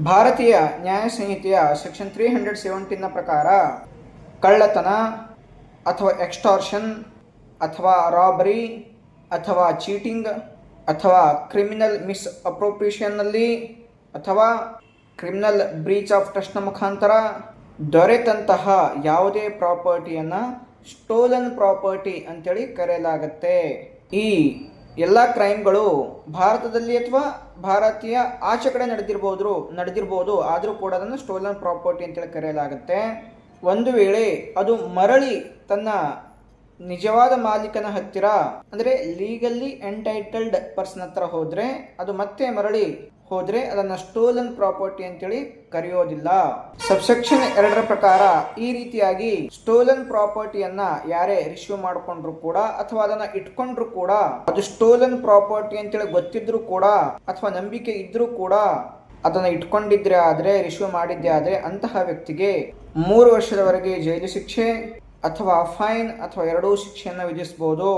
ಭಾರತೀಯ ನ್ಯಾಯ ಸಂಹಿತೆಯ ಸೆಕ್ಷನ್ 317ನ ಪ್ರಕಾರ ಕಳ್ಳತನ ಅಥವಾ ಎಕ್ಸ್ಟಾರ್ಷನ್ ಅಥವಾ ರಾಬರಿ ಅಥವಾ ಚೀಟಿಂಗ್ ಅಥವಾ ಕ್ರಿಮಿನಲ್ ಮಿಸ್ ಅಪ್ರೋಪ್ರಿಯೇಷನ್ನಲ್ಲಿ ಅಥವಾ ಕ್ರಿಮಿನಲ್ ಬ್ರೀಚ್ ಆಫ್ ಟ್ರಸ್ಟ್ನ ಮುಖಾಂತರ ದೊರೆತಂತಹ ಯಾವುದೇ ಪ್ರಾಪರ್ಟಿಯನ್ನು ಸ್ಟೋಲನ್ ಪ್ರಾಪರ್ಟಿ ಅಂತೇಳಿ ಕರೆಯಲಾಗುತ್ತೆ. ಈ ಎಲ್ಲ ಕ್ರೈಮ್ಗಳು ಭಾರತದಲ್ಲಿ ಅಥವಾ ಭಾರತೀಯ ಆಚೆ ಕಡೆ ನಡೆದಿರ್ಬೋದು ಆದರೂ ಕೂಡ ಅದನ್ನು ಸ್ಟೋಲನ್ ಪ್ರಾಪರ್ಟಿ ಅಂತೇಳಿ ಕರೆಯಲಾಗುತ್ತೆ. ಒಂದು ವೇಳೆ ಅದು ಮರಳಿ ತನ್ನ ನಿಜವಾದ ಮಾಲೀಕನ ಹತ್ತಿರ ಅಂದರೆ ಲೀಗಲ್ಲಿ ಎಂಟೈಟಲ್ಡ್ ಪರ್ಸನ್ ಹತ್ರ ಹೋದರೆ ಅದು ಮತ್ತೆ ಮರಳಿ ಹೋದರೆ ಅದನ್ನು ಸ್ಟೋಲನ್ ಪ್ರಾಪರ್ಟಿ ಅಂತೇಳಿ ಕರೆಯೋದಿಲ್ಲ. ಸಬ್ಸೆಕ್ಷನ್ 2ರ ಪ್ರಕಾರ ಈ ರೀತಿಯಾಗಿ ಸ್ಟೋಲನ್ ಪ್ರಾಪರ್ಟಿಯನ್ನ ಯಾರೇ ರಿಸೀವ್ ಮಾಡಿಕೊಂಡ್ರು ಕೂಡ ಅಥವಾ ಅದನ್ನ ಇಟ್ಕೊಂಡ್ರು ಕೂಡ ಅದು ಸ್ಟೋಲನ್ ಪ್ರಾಪರ್ಟಿ ಅಂತೇಳಿ ಗೊತ್ತಿದ್ರು ಕೂಡ ಅಥವಾ ನಂಬಿಕೆ ಇದ್ರೂ ಕೂಡ ಅದನ್ನ ಇಟ್ಕೊಂಡಿದ್ರೆ ಆದ್ರೆ ರಿಸೀವ್ ಮಾಡಿದ್ದೆ ಆದ್ರೆ ಅಂತಹ ವ್ಯಕ್ತಿಗೆ 3 ವರ್ಷದವರೆಗೆ ಜೈಲು ಶಿಕ್ಷೆ ಅಥವಾ ಫೈನ್ ಅಥವಾ ಎರಡೂ ಶಿಕ್ಷೆಯನ್ನು ವಿಧಿಸಬಹುದು.